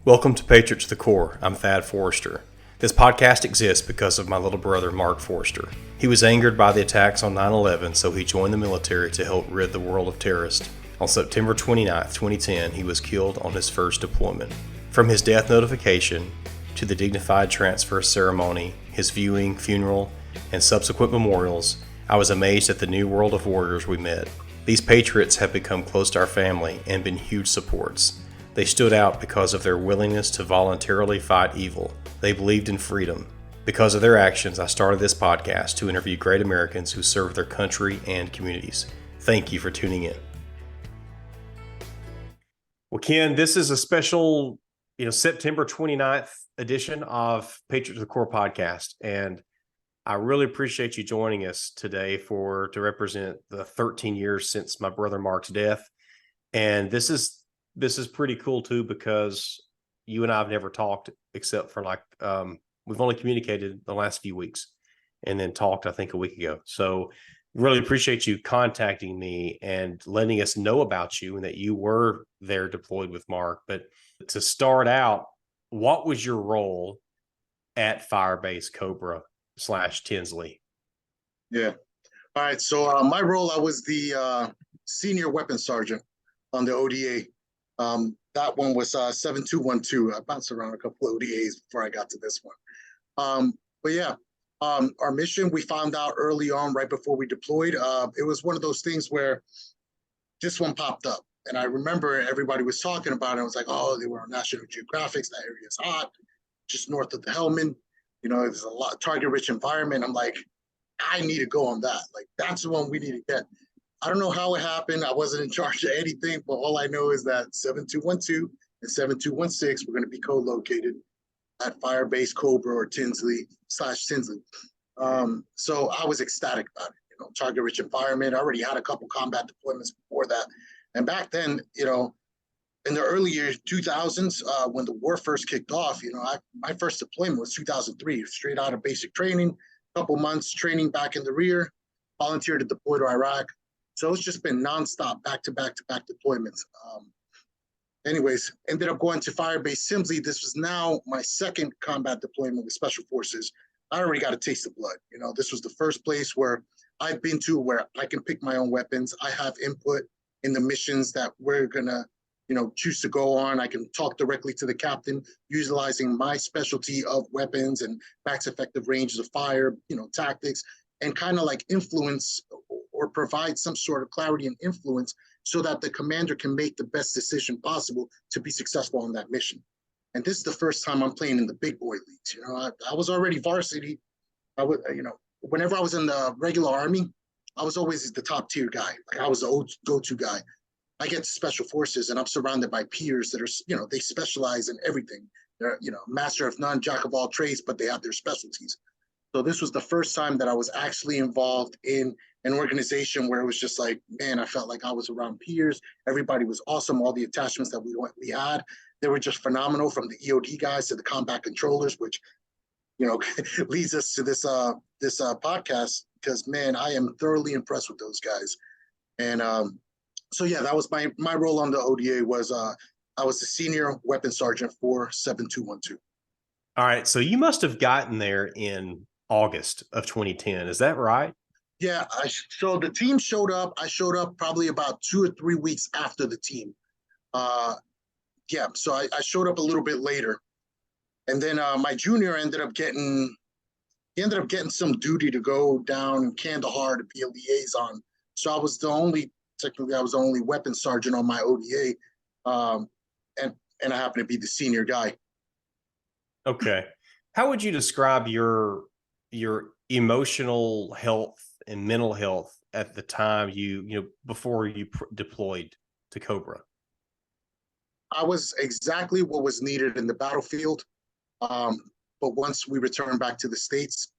Welcome to Patriot to the Core. I'm Thad Forester. This podcast exists because of my little brother, Mark Forester. He was angered by the attacks on 9/11, so he joined the military to help rid the world of terrorists. On September 29, 2010, he was killed on his first deployment. From his death notification to the dignified transfer ceremony, his viewing, funeral, and subsequent memorials, I was amazed at the new world of warriors we met. These patriots have become close to our family and been huge supports. They stood out because of their willingness to voluntarily fight evil. They believed in freedom. Because of their actions, I started this podcast to interview great Americans who serve their country and communities. Thank you for tuning in. Well, Ken, this is a special, September 29th edition of Patriot to the Core podcast. And I really appreciate you joining us today to represent the 13 years since my brother Mark's death. And this is pretty cool too, because you and I have never talked except for we've only communicated the last few weeks and then talked, I think, a week ago. So really appreciate you contacting me and letting us know about you and that you were there deployed with Mark. But to start out, what was your role at Firebase Cobra / Tinsley? Yeah. All right. So my role, I was the senior weapons sergeant on the ODA. That one was 7212. I bounced around a couple of ODAs before I got to this one. But yeah, our mission, we found out early on, right before we deployed. It was one of those things where this one popped up. And I remember everybody was talking about it. I was like, oh, they were on National Geographic. That area is hot, just north of the Helmand. There's a lot target-rich environment. I'm like, I need to go on that. Like, that's the one we need to get. I don't know how it happened. I wasn't in charge of anything, but all I know is that 7212 and 7216 were going to be co-located at Firebase Cobra or Tinsley / Tinsley. So I was ecstatic about it. Target-rich environment. I already had a couple combat deployments before that. And back then, in the early years, 2000s, when the war first kicked off, my first deployment was 2003, straight out of basic training, couple months training back in the rear, volunteered to deploy to Iraq. So it's just been nonstop, back-to-back deployments. Anyways, ended up going to Firebase Tinsley. This was now my second combat deployment with Special Forces. I already got a taste of blood. This was the first place where I've been to where I can pick my own weapons. I have input in the missions that we're gonna, choose to go on. I can talk directly to the captain, utilizing my specialty of weapons and max effective ranges of fire, tactics, and kind of like influence or provide some sort of clarity and influence so that the commander can make the best decision possible to be successful on that mission. And this is the first time I'm playing in the big boy leagues. I was already varsity. I would, whenever I was in the regular army, I was always the top tier guy. Like, I was the go-to guy. I get to Special Forces and I'm surrounded by peers that are, they specialize in everything. They're, master of none, jack of all trades, but they have their specialties. So this was the first time that I was actually involved in an organization where it was just like, man, I felt like I was around peers. Everybody was awesome. All the attachments that we had, they were just phenomenal, from the EOD guys to the combat controllers, which, leads us to this podcast, because, man, I am thoroughly impressed with those guys. And so, yeah, that was my role on the ODA was I was the senior weapons sergeant for 7212. All right. So you must have gotten there in August of 2010. Is that right? Yeah. So the team showed up. I showed up probably about 2 or 3 weeks after the team. So I showed up a little bit later. And then my junior ended up getting some duty to go down in Kandahar to be a liaison. So I was the only weapons sergeant on my ODA. And I happened to be the senior guy. Okay. How would you describe your emotional health and mental health at the time before you deployed to Cobra? I was exactly what was needed in the battlefield. But once we returned back to the States,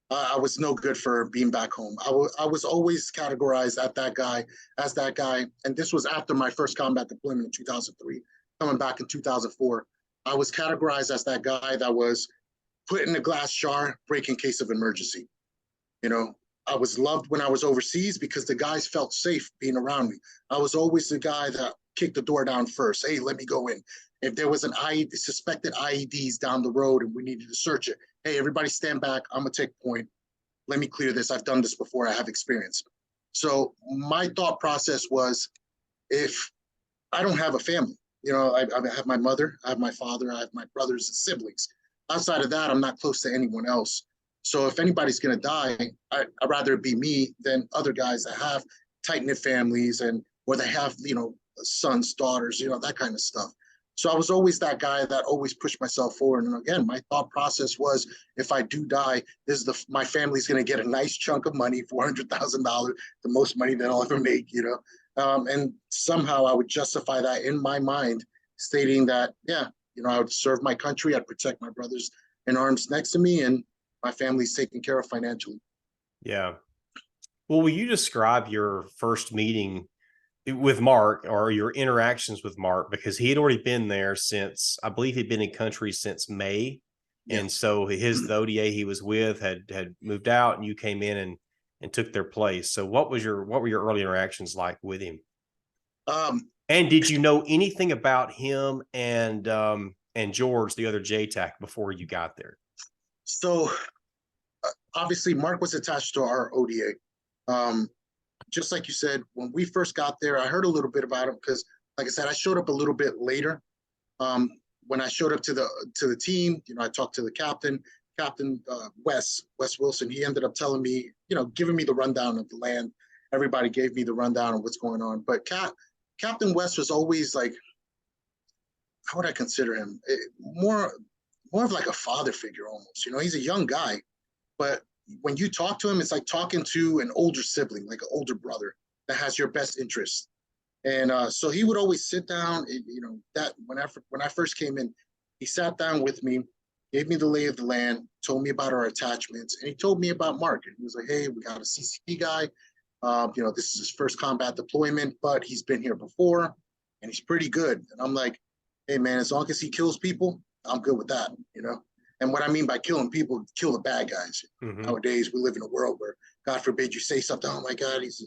I was no good for being back home. I was always categorized as that guy. And this was after my first combat deployment in 2003, coming back in 2004. I was categorized as that guy that was put in a glass jar, break in case of emergency. I was loved when I was overseas because the guys felt safe being around me. I was always the guy that kicked the door down first. Hey, let me go in. If there was an IED, suspected IEDs down the road and we needed to search it, hey, everybody stand back. I'm going to take point. Let me clear this. I've done this before. I have experience. So my thought process was, if I don't have a family, I have my mother, I have my father, I have my brothers and siblings. Outside of that, I'm not close to anyone else. So if anybody's going to die, I'd rather it be me than other guys that have tight-knit families or they have, sons, daughters, that kind of stuff. So I was always that guy that always pushed myself forward. And again, my thought process was, if I do die, my family's going to get a nice chunk of money, $400,000, the most money that I'll ever make, and somehow I would justify that in my mind, stating that, yeah, I would serve my country, I'd protect my brothers in arms next to me, and my family's taken care of financially. Yeah. Well, will you describe your first meeting with Mark, or your interactions with Mark? Because he had already been there since, I believe he'd been in country since May. Yeah. And so the ODA he was with had moved out, and you came in and took their place. So what were your early interactions like with him? And did you know anything about him and George, the other JTAC, before you got there? So obviously Mark was attached to our ODA. Just like you said, when we first got there, I heard a little bit about him because, like I said, I showed up a little bit later. When I showed up to the team, I talked to the Captain Wes Wilson. He ended up telling me, giving me the rundown of the land. Everybody gave me the rundown of what's going on. But Captain Wes was always like, how would I consider him? More of like a father figure almost. He's a young guy, but when you talk to him, it's like talking to an older sibling, like an older brother that has your best interest. And so he would always sit down, that when I first came in, he sat down with me, gave me the lay of the land, told me about our attachments, and he told me about Mark. And he was like, hey, we got a CCP guy. This is his first combat deployment, but he's been here before and he's pretty good. And I'm like, hey man, as long as he kills people, I'm good with that, And what I mean by killing people, kill the bad guys. Mm-hmm. Nowadays, we live in a world where, God forbid, you say something, oh my God, he's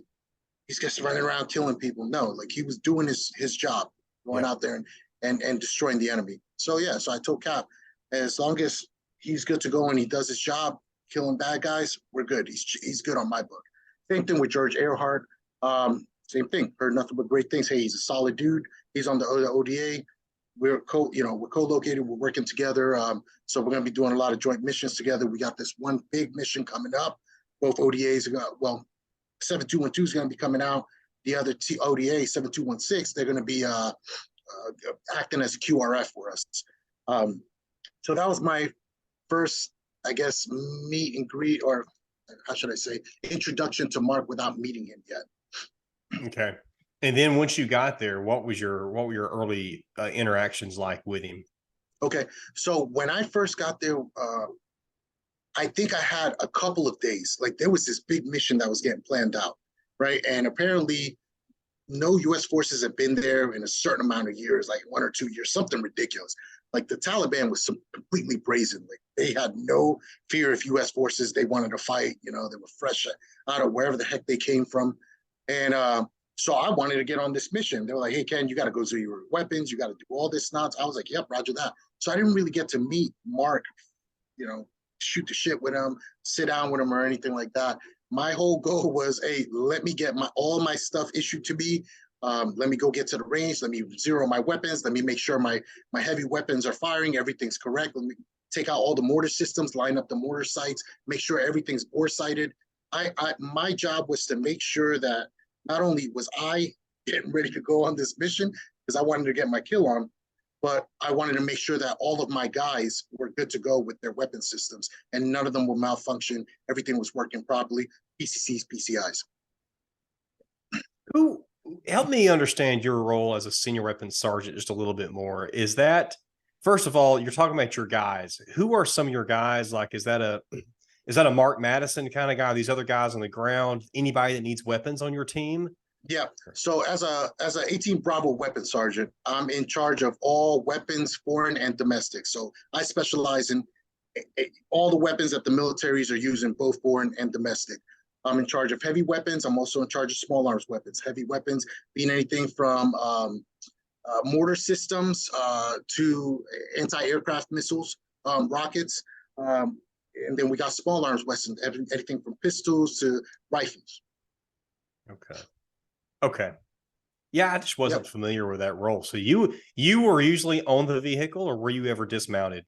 just running around killing people. No, like he was doing his job, going out there and destroying the enemy. So yeah, so I told Cap, as long as he's good to go and he does his job, killing bad guys, we're good. He's good on my book. Same thing with George Earhart. Same thing. Heard nothing but great things. Hey, he's a solid dude. He's on the ODA. We're co-located. We're working together. So we're going to be doing a lot of joint missions together. We got this one big mission coming up. Both ODAs, 7212 is going to be coming out. The other ODA, 7216, they're going to be acting as a QRF for us. So that was my first, I guess, meet and greet, or how should I say, introduction to Mark without meeting him yet. Okay. And then once you got there, what were your early interactions like with him? Okay. So when I first got there, I think I had a couple of days. Like there was this big mission that was getting planned out, right? And apparently no U.S. forces have been there in a certain amount of years, like 1 or 2 years, something ridiculous. Like the Taliban was completely brazen. Like they had no fear of U.S. forces. They wanted to fight. They were fresh out of wherever the heck they came from. And so I wanted to get on this mission. They were like, hey, Ken, you got to go through your weapons. You got to do all this nonsense. I was like, yep, roger that. So I didn't really get to meet Mark, shoot the shit with him, sit down with him or anything like that. My whole goal was, hey, let me get all my stuff issued to me. Let me go get to the range. Let me zero my weapons. Let me make sure my heavy weapons are firing. Everything's correct. Let me take out all the mortar systems, line up the mortar sites, make sure everything's bore sighted. My job was to make sure that not only was I getting ready to go on this mission because I wanted to get my kill on, but I wanted to make sure that all of my guys were good to go with their weapon systems and none of them will malfunction. Everything was working properly. PCCs, PCIs. Who help me understand your role as a senior weapons sergeant just a little bit more? Is that, first of all, you're talking about your guys. Who are some of your guys? Like, is that a Mark Madison kind of guy? These other guys on the ground? Anybody that needs weapons on your team? Yeah. So as a 18 Bravo weapons sergeant, I'm in charge of all weapons, foreign and domestic. So I specialize in all the weapons that the militaries are using, both foreign and domestic. I'm in charge of heavy weapons. I'm also in charge of small arms weapons. Heavy weapons being anything from mortar systems to anti-aircraft missiles, rockets. And then we got small arms weapons, everything from pistols to rifles. Okay. Okay. Yeah, I just wasn't Yep. familiar with that role. So you were usually on the vehicle, or were you ever dismounted?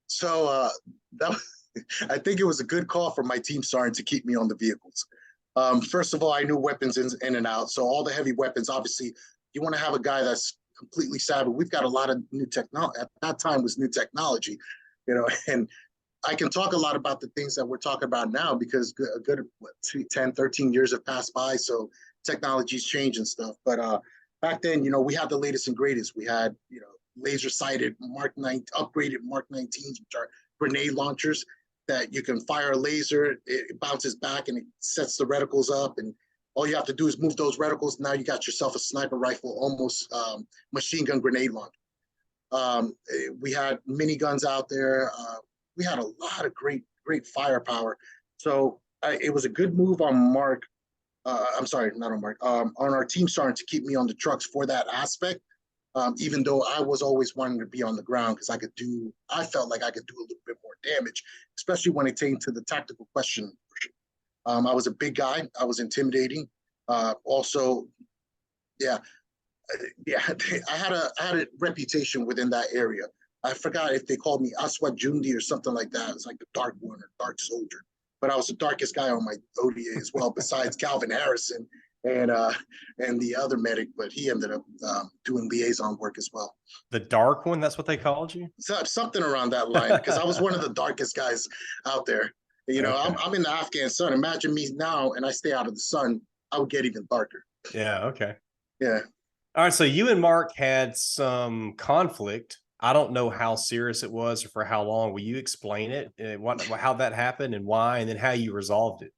So that I think it was a good call for my team sergeant to keep me on the vehicles. First of all, I knew weapons in and out. So all the heavy weapons, obviously, you want to have a guy that's completely savvy. We've got a lot of new technology. At that time was new technology, and I can talk a lot about the things that we're talking about now because a good 10, 13 years have passed by. So technology's changed and stuff. But back then, we had the latest and greatest. We had, laser sighted Mark 9, upgraded Mark 19s, which are grenade launchers that you can fire a laser, it bounces back and it sets the reticles up. And all you have to do is move those reticles. Now you got yourself a sniper rifle, almost machine gun grenade launcher. We had miniguns out there. We had a lot of great firepower. So it was a good move on Mark. I'm sorry, not on Mark, on our team sergeant to keep me on the trucks for that aspect. Even though I was always wanting to be on the ground because I felt like I could do a little bit more damage, especially when it came to the tactical question. I was a big guy. I was intimidating. Also, yeah, I had a reputation within that area. I forgot if they called me Aswad Jundi or something like that. It's like the dark one or dark soldier. But I was the darkest guy on my ODA as well, besides Calvin Harrison and the other medic. But he ended up doing liaison work as well. The dark one, that's what they called you? So something around that line, because I was one of the darkest guys out there. Okay. I'm in the Afghan sun. Imagine me now, and I stay out of the sun. I would get even darker. Yeah. Okay. Yeah. All right. So you and Mark had some conflict. I don't know how serious it was or for how long. Will you explain it? How that happened and why, and then how you resolved it?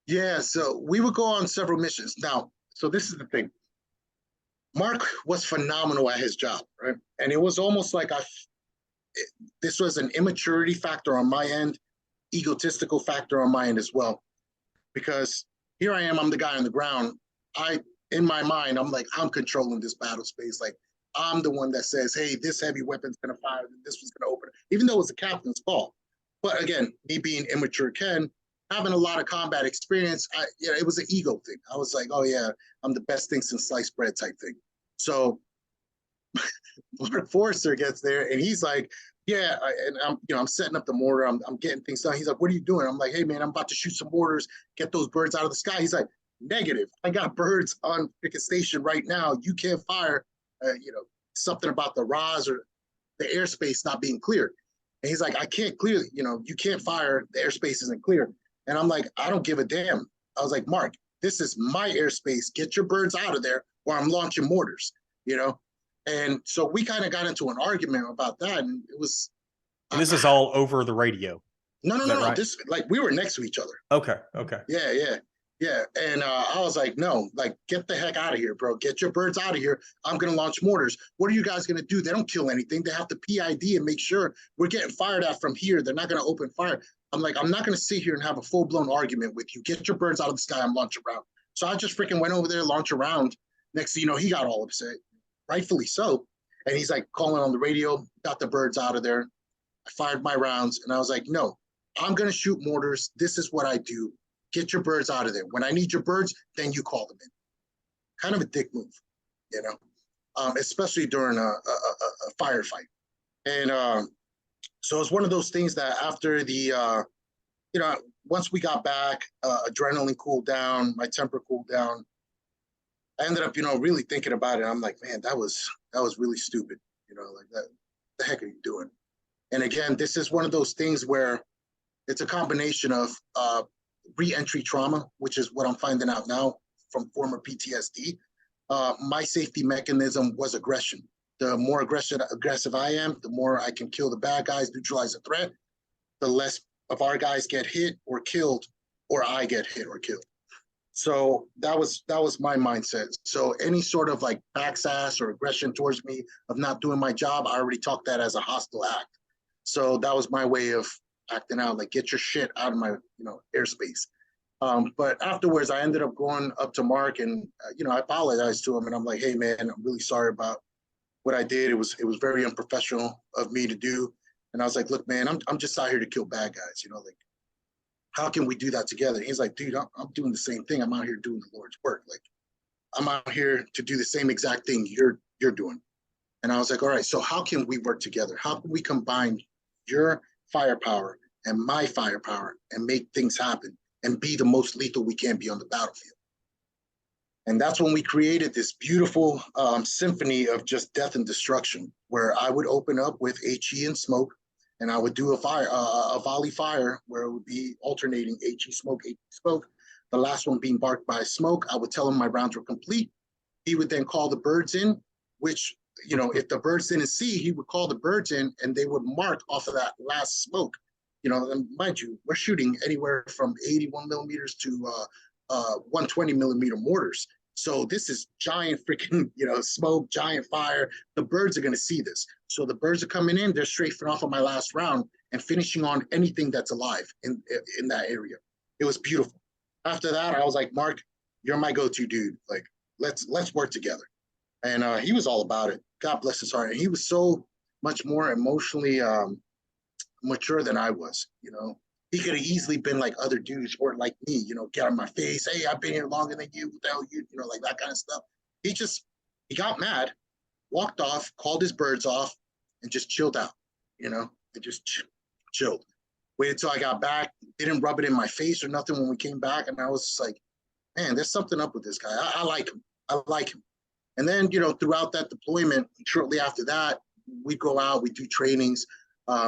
Yeah. So we would go on several missions. Now, so this is the thing. Mark was phenomenal at his job, right? And it was almost like this was an immaturity factor on my end, egotistical factor on my end as well. Because here I am, I'm the guy on the ground. In my mind, I'm like, I'm controlling this battle space. Like, I'm the one that says, hey, this heavy weapon's going to fire, this was going to open, even though it was the captain's call. But again, me being immature Ken, having a lot of combat experience, it was an ego thing. I was like, oh yeah, I'm the best thing since sliced bread type thing. So Mark Forester gets there and he's like, yeah, and I'm setting up the mortar. I'm getting things done. He's like, what are you doing? I'm like, hey man, I'm about to shoot some mortars, get those birds out of the sky. He's like, negative. I got birds on picket station right now. You can't fire. Something about the RAS or the airspace not being cleared. And he's like, I can't clear. You can't fire. The airspace isn't clear. And I'm like, I don't give a damn. I was like, Mark, this is my airspace. Get your birds out of there, or I'm launching mortars. And so we kind of got into an argument about that, and it was. And this is all over the radio. No. Right? This we were next to each other. Okay. Yeah. And I was like, no, get the heck out of here, bro. Get your birds out of here. I'm gonna launch mortars. What are you guys gonna do? They don't kill anything. They have to PID and make sure we're getting fired at from here. They're not gonna open fire. I'm like, I'm not gonna sit here and have a full blown argument with you. Get your birds out of the sky. I'm launching around. So I just freaking went over there, launch around. Next thing you know, he got all upset. Rightfully so. And he's like calling on the radio, got the birds out of there. I fired my rounds and I was like, no, I'm going to shoot mortars. This is what I do. Get your birds out of there. When I need your birds, then you call them in. Kind of a dick move, especially during a firefight. And so it's one of those things that after the, once we got back, adrenaline cooled down, my temper cooled down. I ended up, really thinking about it. I'm like, man, that was really stupid. Like that, the heck are you doing? And again, this is one of those things where it's a combination of re-entry trauma, which is what I'm finding out now from former PTSD. My safety mechanism was aggression. The more aggressive I am, the more I can kill the bad guys, neutralize the threat, the less of our guys get hit or killed, or I get hit or killed. So that was my mindset. So any sort of backsass or aggression towards me of not doing my job, I already took that as a hostile act. So that was my way of acting out, get your shit out of my, airspace. But afterwards, I ended up going up to Mark and, I apologized to him and I'm like, hey man, I'm really sorry about what I did. It was very unprofessional of me to do. And I was like, look, man, I'm just out here to kill bad guys. You know, like, how can we do that together? He's like, dude, I'm doing the same thing. I'm out here doing the Lord's work. Like, I'm out here to do the same exact thing you're doing. And I was like, all right, so how can we work together? How can we combine your firepower and my firepower and make things happen and be the most lethal we can be on the battlefield? And that's when we created this beautiful symphony of just death and destruction, where I would open up with HE and smoke, and I would do a volley fire where it would be alternating HE smoke, HE smoke. The last one being barked by smoke. I would tell him my rounds were complete. He would then call the birds in, which, you know, if the birds didn't see, he would call the birds in and they would mark off of that last smoke. You know, and mind you, we're shooting anywhere from 81 millimeters to 120 millimeter mortars. So this is giant freaking, you know, smoke, giant fire. The birds are going to see this. So the birds are coming in, they're strafing off of my last round and finishing on anything that's alive in that area. It was beautiful. After that, I was like, Mark, you're my go-to dude. Like, let's work together. And he was all about it. God bless his heart. And he was so much more emotionally mature than I was, you know. He could have easily been like other dudes or like me, you know, get on my face. Hey, I've been here longer than you. What the hell you know, like that kind of stuff. He got mad, walked off, called his birds off, and just chilled out, you know, and just chilled. Waited till I got back, didn't rub it in my face or nothing when we came back. And I was just like, man, there's something up with this guy. I like him. I like him. And then, you know, throughout that deployment, shortly after that, we go out, we do trainings.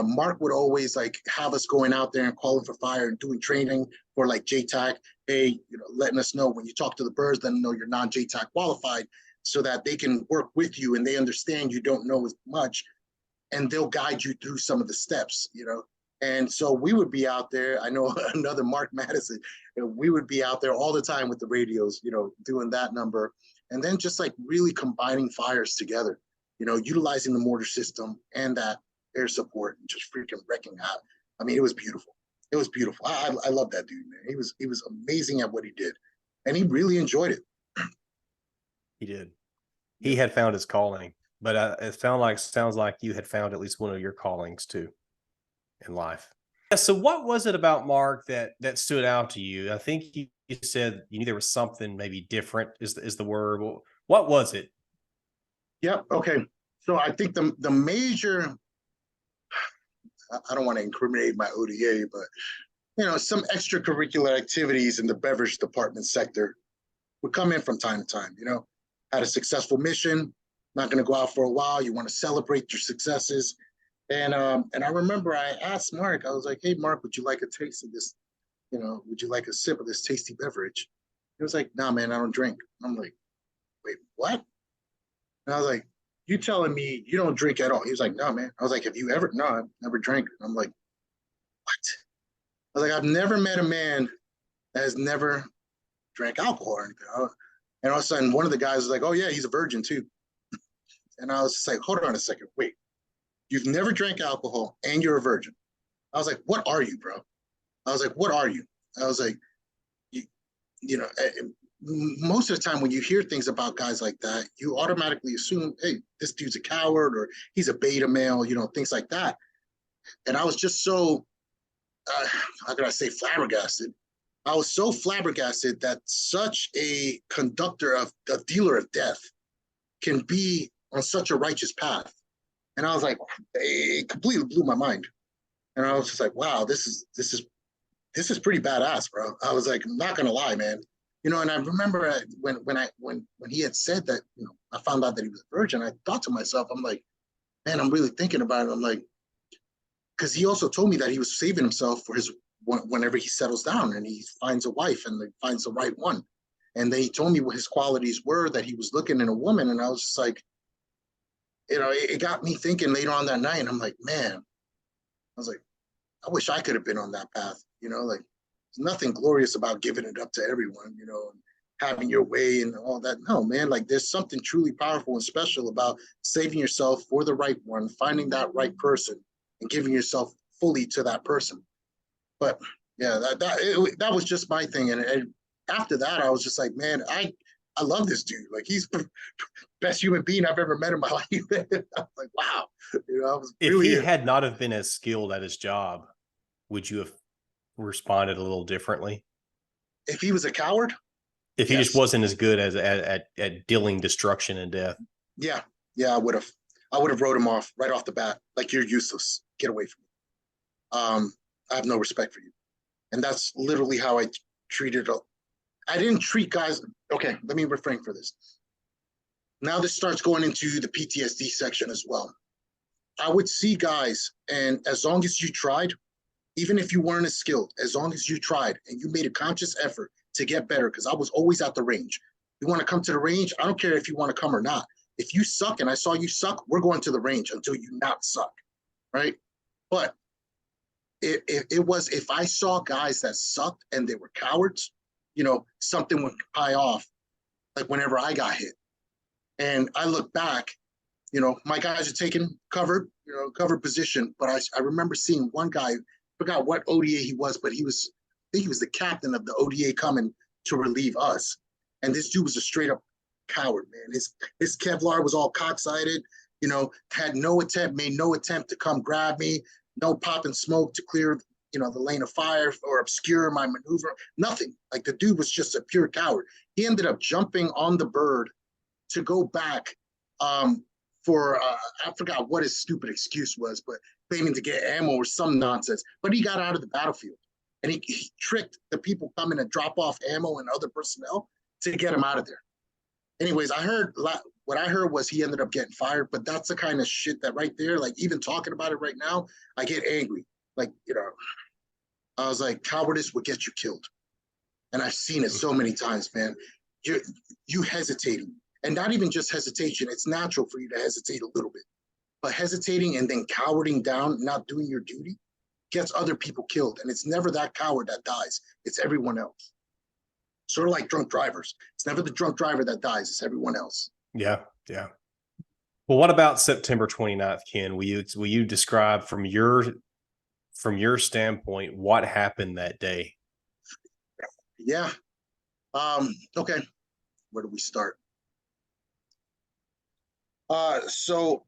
Mark would always like have us going out there and calling for fire and doing training for like JTAC. Hey, you know, letting us know when you talk to the birds, then know you're non-JTAC qualified so that they can work with you and they understand you don't know as much and they'll guide you through some of the steps, you know. And so we would be out there. I know another Mark Madison, we would be out there all the time with the radios, you know, doing that number. And then just like really combining fires together, you know, utilizing the mortar system and that air support and just freaking wrecking out. I mean, it was beautiful. It was beautiful. I love that dude, man. He was amazing at what he did. And he really enjoyed it. He did. He had found his calling, but it sounds like you had found at least one of your callings too in life. Yeah, so what was it about Mark that stood out to you? I think you said you knew there was something maybe different is the word. What was it? Yep. Okay. So I think the major, I don't want to incriminate my ODA, but you know, some extracurricular activities in the beverage department sector would come in from time to time. You know, had a successful mission, not going to go out for a while. You want to celebrate your successes. And I remember I asked Mark, I was like, hey, Mark, would you like a taste of this? You know, would you like a sip of this tasty beverage? He was like, nah, man, I don't drink. I'm like, wait, what? And I was like, you telling me you don't drink at all? He was like, no, man. I was like, have you ever? No, I've never drank. I'm like, what? I was like, I've never met a man that has never drank alcohol or anything. And all of a sudden, one of the guys was like, oh, yeah, he's a virgin too. And I was just like, hold on a second. Wait, you've never drank alcohol and you're a virgin. I was like, what are you, bro? I was like, what are you? I was like, you know, most of the time when you hear things about guys like that, you automatically assume, hey, this dude's a coward or he's a beta male, you know, things like that. And I was just so, how can I say, flabbergasted. I was so flabbergasted that such a conductor of a dealer of death can be on such a righteous path. And I was like, it completely blew my mind. And I was just like, wow, this is pretty badass, bro. I was like, I'm not gonna lie, man. You know, and I remember when he had said that, you know, I found out that he was a virgin. I thought to myself, I'm like, man, I'm really thinking about it. I'm like, because he also told me that he was saving himself for his whenever he settles down and he finds a wife and he finds the right one. And then he told me what his qualities were that he was looking in a woman, and I was just like, you know, it got me thinking later on that night. And I'm like, man, I was like, I wish I could have been on that path. You know, like there's nothing glorious about giving it up to everyone, you know, and having your way and all that. No, man, like there's something truly powerful and special about saving yourself for the right one, finding that right person and giving yourself fully to that person. But yeah, that was just my thing. And after that, I was just like, man, I love this dude. Like he's best human being I've ever met in my life. I was like, wow, I was If really he here. had not have been as skilled at his job, would you have responded a little differently? If he was a coward, If he just yes, wasn't as good as at dealing destruction and death? yeah, yeah, I would have wrote him off right off the bat. Like, you're useless. Get away from me. I have no respect for you, and that's literally how I treated. I didn't treat guys. Okay, let me refrain for this. Now this starts going into the PTSD section as well. I would see guys, and as long as you tried, even if you weren't as skilled, as long as you tried and you made a conscious effort to get better, because I was always at the range. You want to come to the range? I don't care if you want to come or not. If you suck and I saw you suck, we're going to the range until you not suck, right? But it was, if I saw guys that sucked and they were cowards, something would pie off, like whenever I got hit. And I look back, my guys are taking covered position. But I remember seeing one guy, forgot what ODA he was, but I think he was the captain of the ODA coming to relieve us. And this dude was a straight up coward, man. His Kevlar was all cocksided, made no attempt to come grab me, no popping smoke to clear, the lane of fire or obscure my maneuver, nothing. Like, the dude was just a pure coward. He ended up jumping on the bird to go back for I forgot what his stupid excuse was, but claiming to get ammo or some nonsense. But he got out of the battlefield, and he tricked the people coming to drop off ammo and other personnel to get him out of there. Anyways, what I heard was he ended up getting fired. But that's the kind of shit that right there, like, even talking about it right now, I get angry. Like, I was like, cowardice would get you killed, and I've seen it so many times, man. You hesitating. And not even just hesitation. It's natural for you to hesitate a little bit. But hesitating and then cowarding down, not doing your duty, gets other people killed. And it's never that coward that dies. It's everyone else. Sort of like drunk drivers. It's never the drunk driver that dies. It's everyone else. Yeah, yeah. Well, what about September 29th, Ken? Will you describe from your standpoint what happened that day? Yeah. Okay. Where do we start? So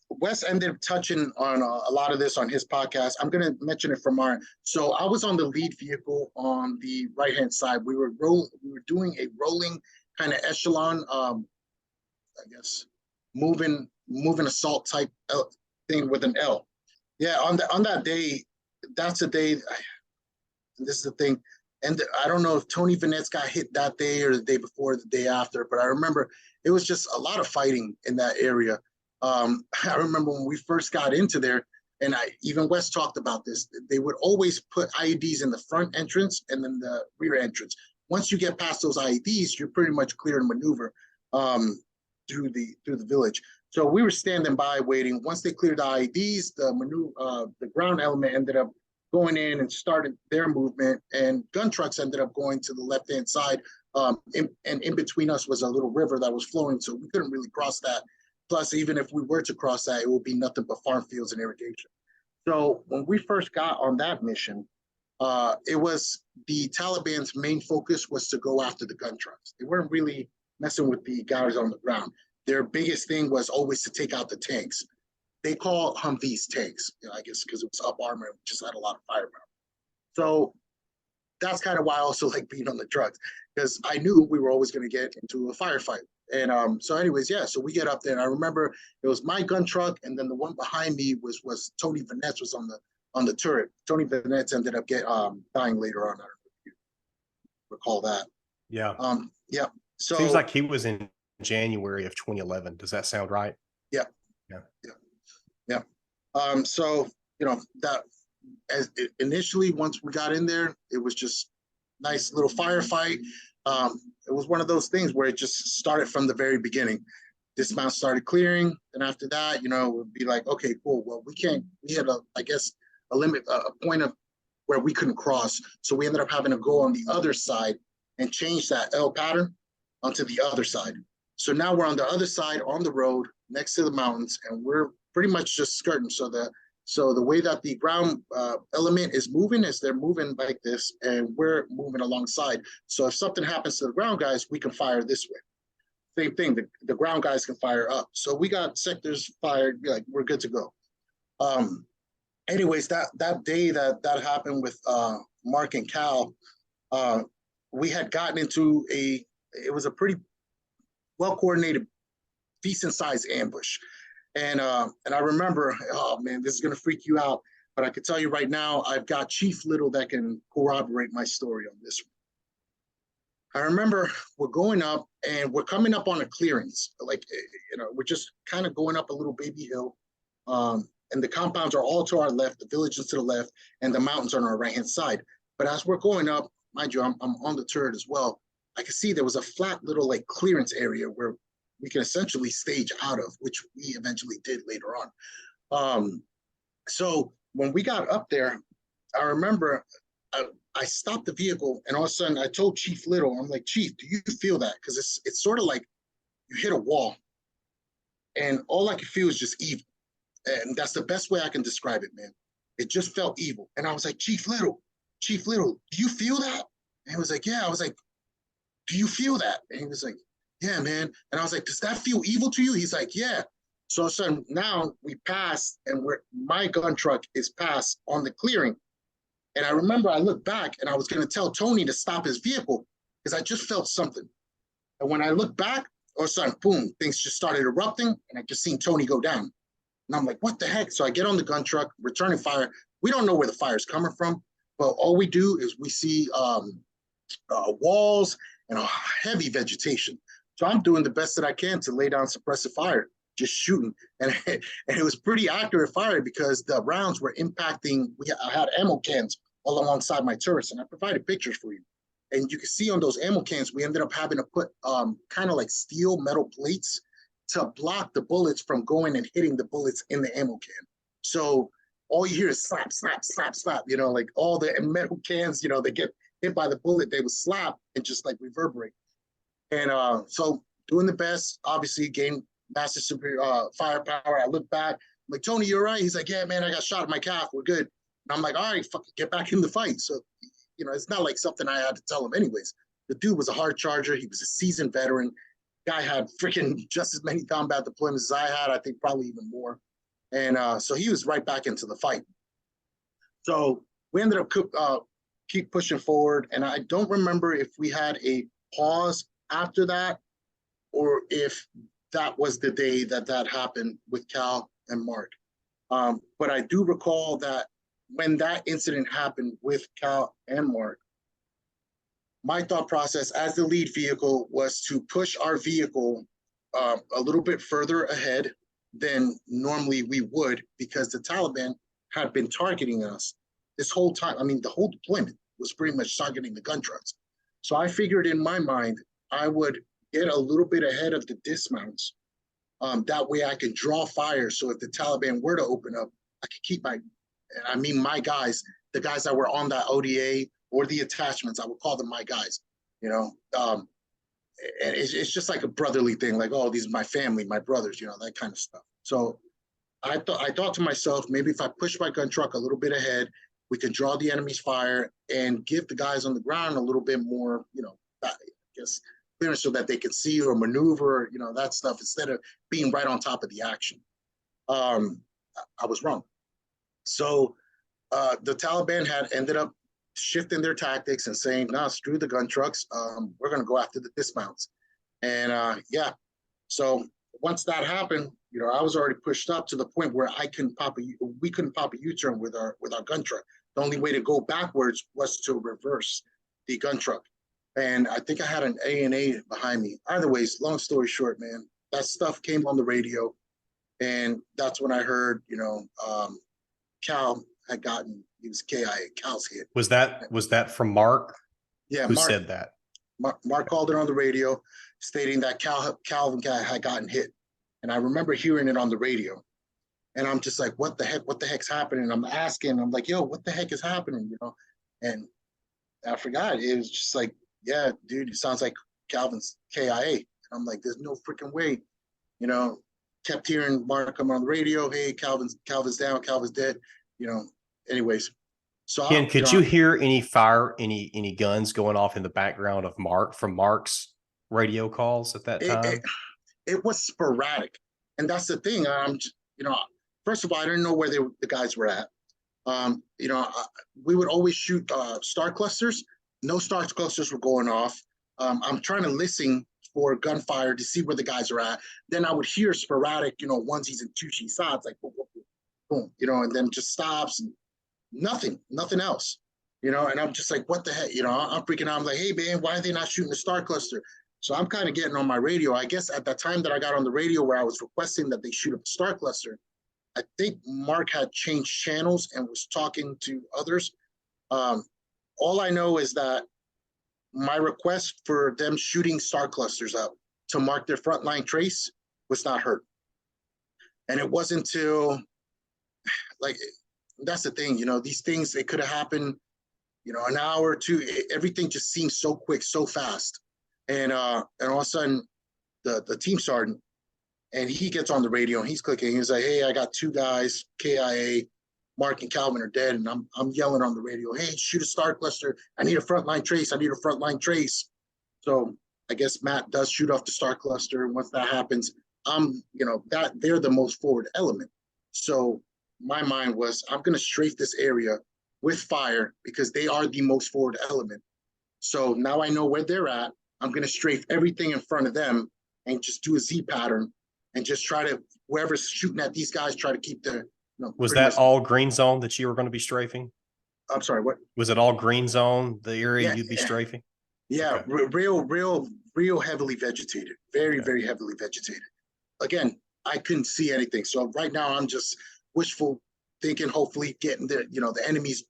Wes ended up touching on a lot of this on his podcast. I'm going to mention it from mine. So I was on the lead vehicle on the right-hand side. We were doing a rolling kind of echelon, I guess, moving assault type thing with an L. Yeah, on that day, that's the day. This is the thing. And I don't know if Tony Vanette's got hit that day or the day before, the day after, but I remember it was just a lot of fighting in that area. I remember when we first got into there, and even Wes talked about this, they would always put IEDs in the front entrance and then the rear entrance. Once you get past those IEDs, you're pretty much clear to maneuver through the village. So we were standing by waiting. Once they cleared the IEDs, the ground element ended up going in and started their movement, and gun trucks ended up going to the left-hand side. And in between us was a little river that was flowing, so we couldn't really cross that. Plus, even if we were to cross that, it would be nothing but farm fields and irrigation. So when we first got on that mission, it was the Taliban's main focus was to go after the gun trucks. They weren't really messing with the guys on the ground. Their biggest thing was always to take out the tanks. They call Humvees tanks, I guess, because it was up armor and just had a lot of firepower. So that's kind of why I also like being on the trucks, because I knew we were always going to get into a firefight. And so anyways, yeah, so we get up there, and I remember it was my gun truck, and then the one behind me was Tony Vanette's was on the turret. Tony Vanette's ended up dying later on. I don't know if you recall that. Yeah. Yeah. So seems like he was in January of 2011. Does that sound right? Yeah. Yeah. Yeah. Yeah. So, that initially, once we got in there, it was just nice little firefight. It was one of those things where it just started from the very beginning. Dismount started clearing. And after that, it would be like, okay, cool. Well, we had a limit, a point of where we couldn't cross. So we ended up having to go on the other side and change that L pattern onto the other side. So now we're on the other side on the road next to the mountains, and we're pretty much just skirting. So the way that the ground element is moving is they're moving like this, and we're moving alongside. So if something happens to the ground guys, we can fire this way. same thing. The ground guys can fire up. So we got sectors fired. Like, we're good to go. Anyways, that day that happened with Mark and Cal, we had gotten into it was a pretty well coordinated, decent sized ambush. And I remember, oh man, this is gonna freak you out. But I can tell you right now, I've got Chief Little that can corroborate my story on this one. I remember we're going up and we're coming up on a clearance. Like, we're just kind of going up a little baby hill. And the compounds are all to our left, the village is to the left, and the mountains are on our right-hand side. But as we're going up, mind you, I'm on the turret as well. I could see there was a flat little like clearance area where we can essentially stage out of, which we eventually did later on. So when we got up there, I remember I stopped the vehicle, and all of a sudden I told Chief Little, I'm like, Chief, do you feel that? Because it's sort of like you hit a wall, and all I could feel is just evil. And that's the best way I can describe it, man. It just felt evil. And I was like, Chief Little, do you feel that? And he was like, yeah. I was like, do you feel that? And he was like, yeah, man. And I was like, does that feel evil to you? He's like, yeah. So now we passed, and my gun truck is passed on the clearing. And I remember I looked back, and I was going to tell Tony to stop his vehicle because I just felt something. And when I looked back, all of a sudden, boom, things just started erupting, and I just seen Tony go down. And I'm like, what the heck? So I get on the gun truck, returning fire. We don't know where the fire is coming from, but all we do is we see walls and a heavy vegetation. So I'm doing the best that I can to lay down suppressive fire, just shooting. And it was pretty accurate fire because the rounds were impacting. I had ammo cans all alongside my turrets, and I provided pictures for you. And you can see on those ammo cans, we ended up having to put kind of like steel metal plates to block the bullets from going and hitting the bullets in the ammo can. So all you hear is slap, slap, slap, slap, like all the metal cans, they get hit by the bullet, they would slap and just like reverberate. And so doing the best, obviously gained massive superior firepower. I look back, I'm like, Tony, you're right. He's like, yeah, man, I got shot in my calf. We're good. And I'm like, all right, fucking get back in the fight. So, it's not like something I had to tell him anyways. The dude was a hard charger. He was a seasoned veteran. Guy had freaking just as many combat deployments as I had, I think probably even more. And so he was right back into the fight. So we ended up keep pushing forward. And I don't remember if we had a pause after that or if that was the day that happened with Cal and Mark. But I do recall that when that incident happened with Cal and Mark, my thought process as the lead vehicle was to push our vehicle a little bit further ahead than normally we would because the Taliban had been targeting us this whole time. I mean, the whole deployment was pretty much targeting the gun trucks. So I figured in my mind, I would get a little bit ahead of the dismounts. That way I could draw fire. So if the Taliban were to open up, I could keep my guys, the guys that were on that ODA, or the attachments, I would call them my guys, and it's just like a brotherly thing, like, oh, these are my family, my brothers, that kind of stuff. So I thought to myself, maybe if I push my gun truck a little bit ahead, we can draw the enemy's fire and give the guys on the ground a little bit more, I guess, clearance so that they can see or maneuver, that stuff, instead of being right on top of the action. I was wrong. So the Taliban had ended up shifting their tactics and saying, nah, screw the gun trucks. We're going to go after the dismounts. And so once that happened, I was already pushed up to the point where we couldn't pop a U-turn with our gun truck. The only way to go backwards was to reverse the gun truck. And I think I had an A&A behind me. Either ways, long story short, man, that stuff came on the radio. And that's when I heard, Cal had gotten, he was KIA, Cal's hit. Was that from Mark? Yeah, Who said that? Mark called it on the radio, stating that Calvin had gotten hit. And I remember hearing it on the radio. And I'm just like, what the heck's happening? I'm asking, I'm like, yo, what the heck is happening? And I forgot. It was just like, yeah, dude, it sounds like Calvin's KIA. And I'm like, there's no freaking way. Kept hearing Mark come on the radio, hey, Calvin's down, Calvin's dead. Anyways. So Ken, could you hear any fire, any guns going off in the background of Mark's radio calls at that It, time? it, it was sporadic. And that's the thing. You know, first of all, I didn't know where the guys were at. You know, we would always shoot star clusters. No star clusters were going off. I'm trying to listen for gunfire to see where the guys are at. Then I would hear sporadic, you know, onesies and twosies shots, like boom, boom, boom, boom, you know, and then just stops and nothing else, you know. And I'm just like, what the heck, you know? I'm freaking out. I'm like, hey man, why are they not shooting the star cluster? So I'm kind of getting on my radio. I guess at that time that I got on the radio where I was requesting that they shoot up a star cluster, I think Mark had changed channels and was talking to others. Um, all I know is that my request for them shooting star clusters up to mark their frontline trace was not heard. And it wasn't until, like, that's the thing, you know, these things, they could have happened, you know, an hour or two. Everything just seems so quick, so fast. And all of a sudden, the team sergeant, and he gets on the radio and he's clicking. He's like, hey, I got two guys, KIA, Mark and Calvin are dead. And I'm yelling on the radio, hey, shoot a star cluster. I need a frontline trace. I need a frontline trace. So I guess Matt does shoot off the star cluster. And once that happens, you know, that they're the most forward element. So my mind was, I'm going to strafe this area with fire because they are the most forward element. So now I know where they're at. I'm going to strafe everything in front of them and just do a Z pattern and just try to, whoever's shooting at these guys, try to keep the, you know, Was that all green zone that you were going to be strafing? I'm sorry, what? Was it all green zone, the area Yeah, you'd be strafing? yeah, Okay. real heavily vegetated, very, Okay. very heavily vegetated. Again, I couldn't see anything. So right now I'm just wishful thinking, hopefully getting the, you know, the enemy's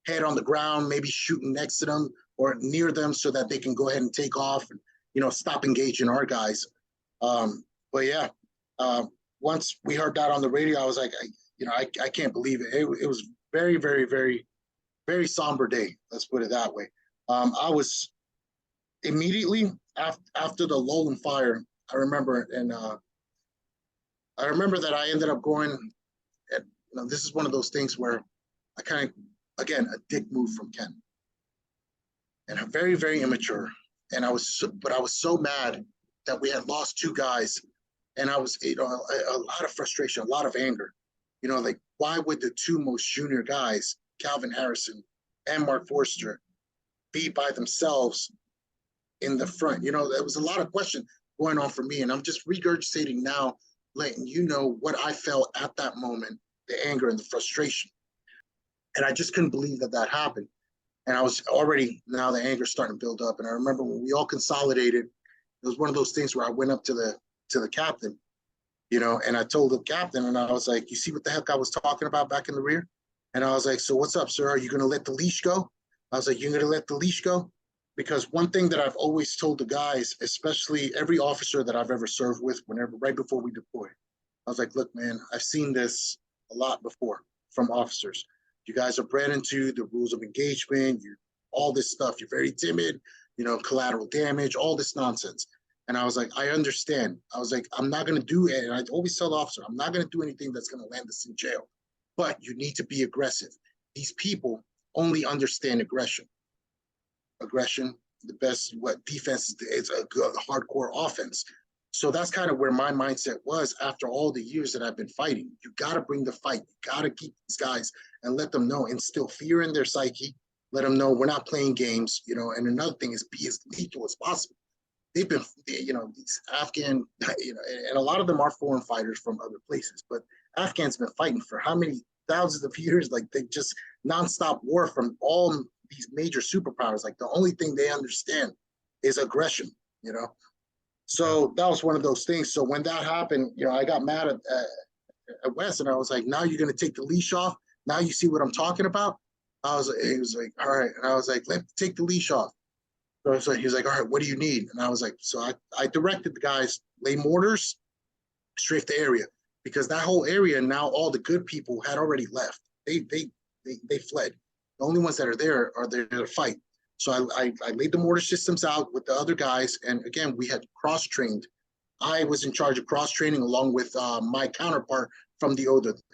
head on the ground, maybe shooting next to them or near them so that they can go ahead and take off and, you know, stop engaging our guys. But yeah, once we heard that on the radio, I was like, I can't believe it. It was very, very, very, very somber day. Let's put it that way. I was immediately after the lull and fire. I remember, and I remember that I ended up going. And, you know, this is one of those things where I kind of, again, a dick move from Ken, and I'm very, very immature. And but I was so mad that we had lost two guys, and I was, you know, a lot of frustration, a lot of anger. You know, like, why would the two most junior guys, Calvin Harrison and Mark Forester, be by themselves in the front? You know, there was a lot of question going on for me, and I'm just regurgitating now, letting you know what I felt at that moment, the anger and the frustration. And I just couldn't believe that that happened. And I was already, now the anger starting to build up. And I remember when we all consolidated, it was one of those things where I went up to the captain, you know, and I told the captain, and I was like, you see what the heck I was talking about back in the rear? And I was like, so what's up, sir? Are you going to let the leash go? I was like, you're going to let the leash go? Because one thing that I've always told the guys, especially every officer that I've ever served with, whenever, right before we deploy, I was like, look, man, I've seen this a lot before from officers. You guys are bred into the rules of engagement, all this stuff. You're very timid, you know, collateral damage, all this nonsense. And I was like, I understand. I was like, I'm not going to do it. And I always tell the officer, I'm not going to do anything that's going to land us in jail. But you need to be aggressive. These people only understand aggression. Aggression, the best, what defense is a good hardcore offense. So that's kind of where my mindset was after all the years that I've been fighting. You got to bring the fight. You got to keep these guys and let them know, instill fear in their psyche. Let them know we're not playing games, you know. And another thing is be as lethal as possible. They've been, you know, these Afghan, you know, and a lot of them are foreign fighters from other places, but Afghans been fighting for how many thousands of years? Like, they just nonstop war from all these major superpowers. Like, the only thing they understand is aggression, you know. So that was one of those things. So when that happened, you know, I got mad at Wes, and I was like, now you're going to take the leash off. Now you see what I'm talking about. He was like, all right. And I was like, let's take the leash off. So he was like, all right, what do you need? And I was like, so I directed the guys, lay mortars, strafe the area, because that whole area, now all the good people had already left. They fled. The only ones that are there to fight. So I laid the mortar systems out with the other guys. And again, we had cross-trained. I was in charge of cross-training along with my counterpart from the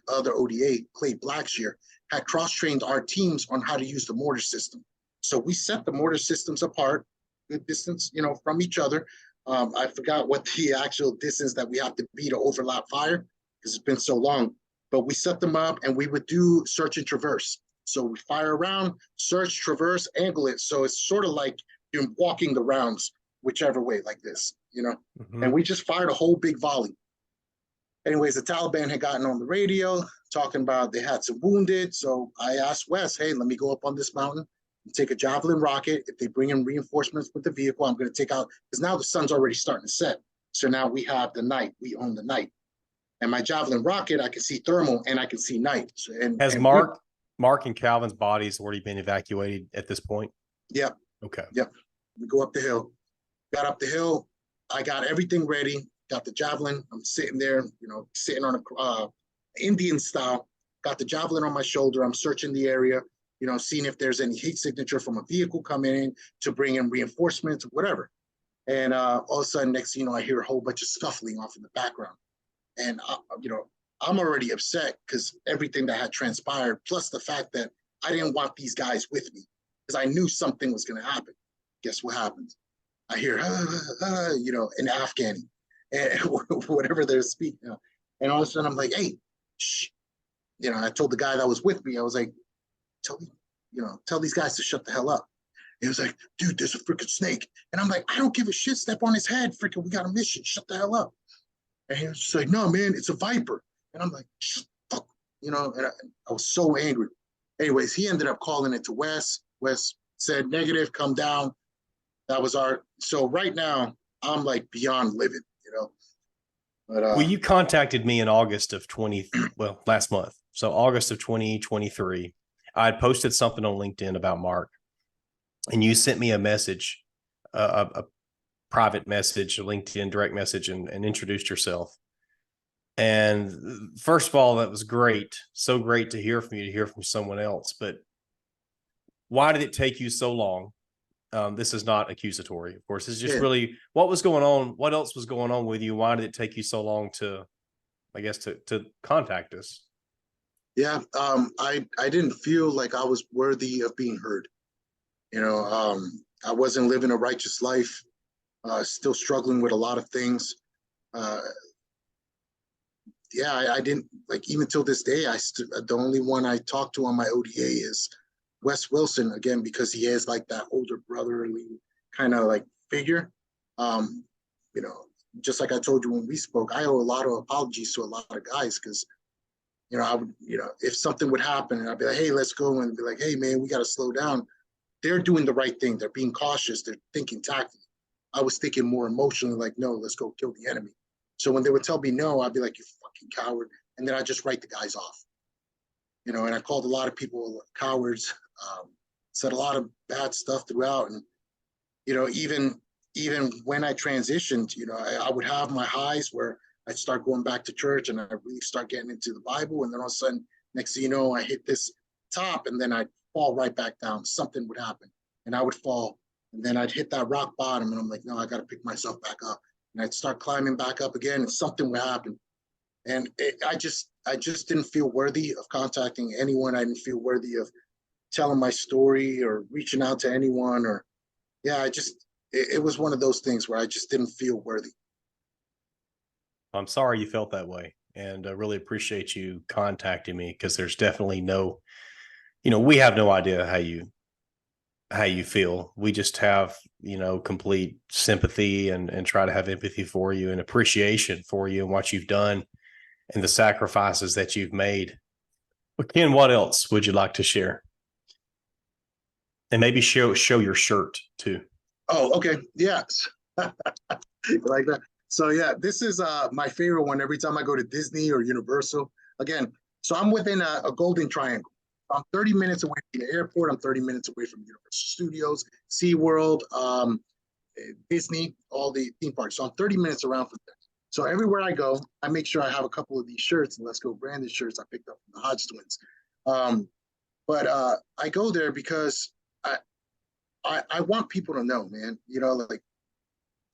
other ODA, Clay Blackshear, had cross-trained our teams on how to use the mortar system. So we set the mortar systems apart, good distance, you know, from each other. I forgot what the actual distance that we have to be to overlap fire because it's been so long. But we set them up and we would do search and traverse. So we fire around, search, traverse, angle it. So it's sort of like you're walking the rounds whichever way, like this, you know. And we just fired a whole big volley. Anyways, the Taliban had gotten on the radio talking about they had some wounded. So I asked Wes, hey, let me go up on this mountain and take a Javelin rocket. If they bring in reinforcements with the vehicle, I'm going to take out, because now the sun's already starting to set. So now we have the night. We own the night. And my Javelin rocket, I can see thermal and I can see night. So, Has Mark and Calvin's bodies already been evacuated at this point? Yep. Okay. Yep. We go up the hill. Got up the hill. I got everything ready. Got the Javelin. I'm sitting there, you know, sitting on a Indian style. Got the Javelin on my shoulder. I'm searching the area, you know, seeing if there's any heat signature from a vehicle coming in to bring in reinforcements, whatever. And all of a sudden, next thing you know, I hear a whole bunch of scuffling off in the background. And, you know, I'm already upset because everything that had transpired, plus the fact that I didn't want these guys with me because I knew something was going to happen. Guess what happens? I hear, you know, an Afghani, and whatever they're speaking. You know. And all of a sudden I'm like, hey, shh. You know, I told the guy that was with me, I was like, tell these guys to shut the hell up. And he was like, dude, there's a freaking snake. And I'm like, I don't give a shit. Step on his head. Freaking, we got a mission. Shut the hell up. And he was just like, no, man, it's a viper. And I'm like, fuck, you know, and I was so angry. Anyways, he ended up calling it to Wes. Wes said, negative, come down. That was so right now, I'm like beyond livid, you know. But well, you contacted me in August of last month. So August of 2023, I had posted something on LinkedIn about Mark, and you sent me a message, a private message, a LinkedIn direct message, and introduced yourself. And first of all, that was great. So great to hear from you, to hear from someone else. But why did it take you so long? This is not accusatory, of course. It's just really what was going on. What else was going on with you? Why did it take you so long to contact us? Yeah. I didn't feel like I was worthy of being heard. You know, I wasn't living a righteous life, still struggling with a lot of things. I didn't like, even till this day, the only one I talk to on my ODA is Wes Wilson, again, because he is like that older brotherly kind of like figure. You know, just like I told you when we spoke, I owe a lot of apologies to a lot of guys because, you know, I would, you know, if something would happen and I'd be like, hey, let's go, and be like, hey, man, we got to slow down. They're doing the right thing. They're being cautious. They're thinking tactically. I was thinking more emotionally, like, no, let's go kill the enemy. So when they would tell me no, I'd be like, you fucking coward. And then I'd just write the guys off. You know, and I called a lot of people cowards, said a lot of bad stuff throughout. And, you know, even when I transitioned, you know, I would have my highs where I'd start going back to church and I really start getting into the Bible. And then all of a sudden, next thing you know, I hit this top and then I'd fall right back down. Something would happen and I would fall. And then I'd hit that rock bottom and I'm like, no, I got to pick myself back up. And I'd start climbing back up again and something would happen. And I just didn't feel worthy of contacting anyone. I didn't feel worthy of telling my story or reaching out to anyone. Or, it was one of those things where I just didn't feel worthy. I'm sorry you felt that way, and I really appreciate you contacting me because there's definitely no, you know, we have no idea how you feel. We just have, you know, complete sympathy and try to have empathy for you and appreciation for you and what you've done and the sacrifices that you've made. But Ken, what else would you like to share? And maybe show your shirt too. Oh, okay. Yes. Like that. So yeah, this is my favorite one every time I go to Disney or Universal. Again, so I'm within a golden triangle. I'm 30 minutes away from the airport. I'm 30 minutes away from Universal Studios, SeaWorld, Disney, all the theme parks. So I'm 30 minutes around from there. So everywhere I go, I make sure I have a couple of these shirts, and Let's Go branded shirts I picked up from the Hodge twins. But I go there because I want people to know, man. You know, like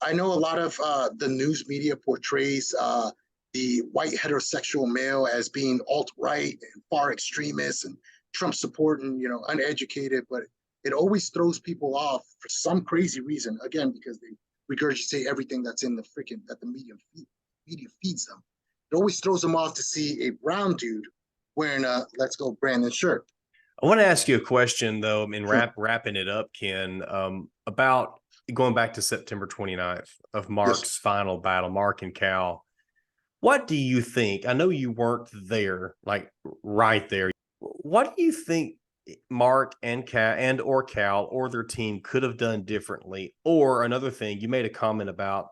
I know a lot of the news media portrays the white heterosexual male as being alt-right and far extremist and Trump supporting, you know, uneducated, but it always throws people off for some crazy reason, again, because they regurgitate everything that's in the freaking that the media feeds them. It always throws them off to see a brown dude wearing a "Let's Go Brandon" shirt. I want to ask you a question, though, Sure. wrapping it up, Ken, about going back to September 29th of Yes. Mark's final battle, Mark and Cal. What do you think? I know you weren't there, like right there. What do you think Mark and Cal or their team could have done differently? Or another thing, you made a comment about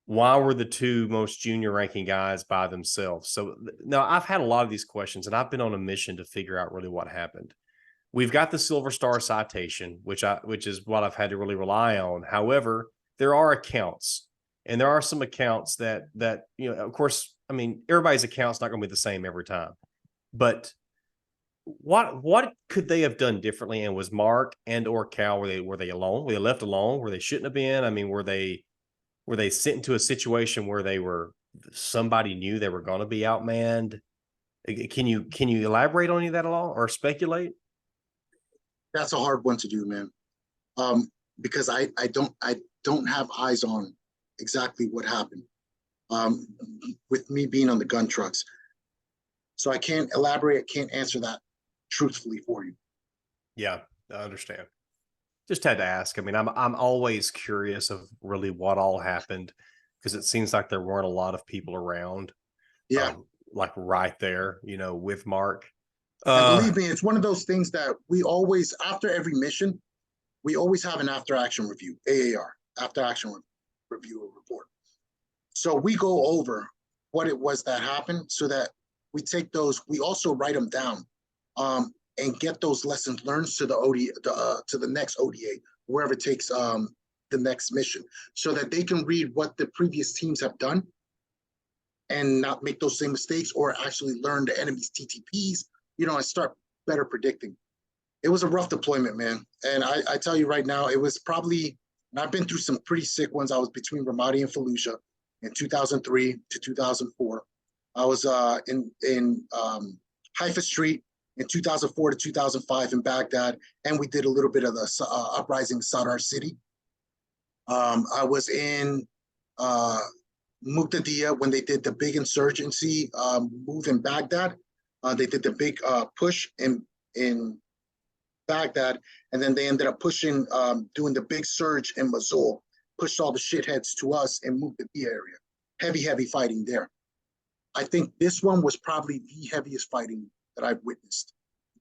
why were the two most junior ranking guys by themselves? So now I've had a lot of these questions, and I've been on a mission to figure out really what happened. We've got the Silver Star citation, which is what I've had to really rely on. However, there are accounts, and there are some accounts that of course, I mean, everybody's account's not going to be the same every time. But what could they have done differently? And was Mark and or Cal, were they alone? Were they left alone? Where they shouldn't have been? I mean, were they sent into a situation where somebody knew they were going to be outmanned? Can you elaborate on any of that at all or speculate? That's a hard one to do, man. Because I don't have eyes on exactly what happened. With me being on the gun trucks, so I can't elaborate. I can't answer that truthfully for you. Yeah, I understand. Just had to ask. I mean, I'm always curious of really what all happened, because it seems like there weren't a lot of people around. Yeah. Like right there, with Mark. And believe me, it's one of those things that we always, after every mission, we always have an after action review, AAR, after action review or report. So we go over what it was that happened, so that we take those, we also write them down, and get those lessons learned to the to the next ODA, wherever it takes the next mission, so that they can read what the previous teams have done and not make those same mistakes, or actually learn the enemy's TTPs, and start better predicting. It was a rough deployment, man. And I tell you right now, it was probably, and I've been through some pretty sick ones. I was between Ramadi and Fallujah in 2003 to 2004. I was in Haifa Street in 2004 to 2005 in Baghdad, and we did a little bit of the uprising Sadr City. I was in Muqtadiya when they did the big insurgency move in Baghdad. They did the big push in Baghdad, and then they ended up pushing, doing the big surge in Mosul, pushed all the shitheads to us and moved to the area. Heavy fighting there. I think this one was probably the heaviest fighting that I've witnessed.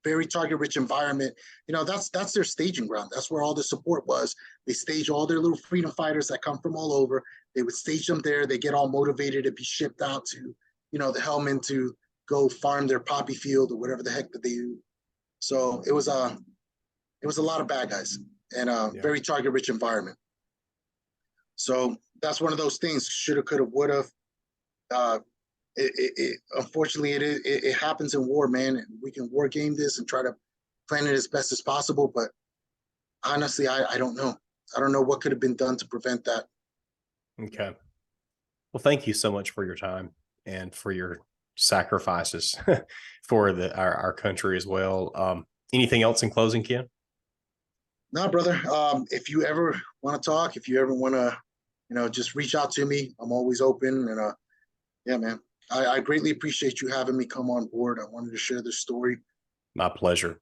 Very target-rich environment. That's their staging ground. That's where all the support was. They stage all their little freedom fighters that come from all over. They would stage them there. They get all motivated to be shipped out to, the Helmand to go farm their poppy field or whatever the heck that they do. So it was a lot of bad guys and a very target-rich environment. So that's one of those things. Shoulda, coulda, woulda. Unfortunately, it happens in war, man. And we can war game this and try to plan it as best as possible. But honestly, I don't know. I don't know what could have been done to prevent that. Okay. Well, thank you so much for your time and for your sacrifices for our country as well. Anything else in closing, Ken? No, brother. If you ever want to talk, if you ever want to, just reach out to me. I'm always open. And yeah, man, I greatly appreciate you having me come on board. I wanted to share this story. My pleasure.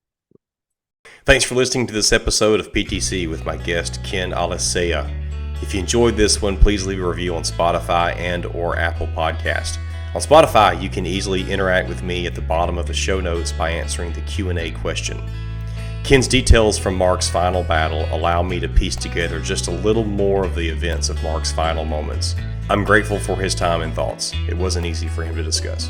Thanks for listening to this episode of PTC with my guest, Kenny Alicea. If you enjoyed this one, please leave a review on Spotify and or Apple Podcast. On Spotify, you can easily interact with me at the bottom of the show notes by answering the Q&A question. Ken's details from Mark's final battle allow me to piece together just a little more of the events of Mark's final moments. I'm grateful for his time and thoughts. It wasn't easy for him to discuss.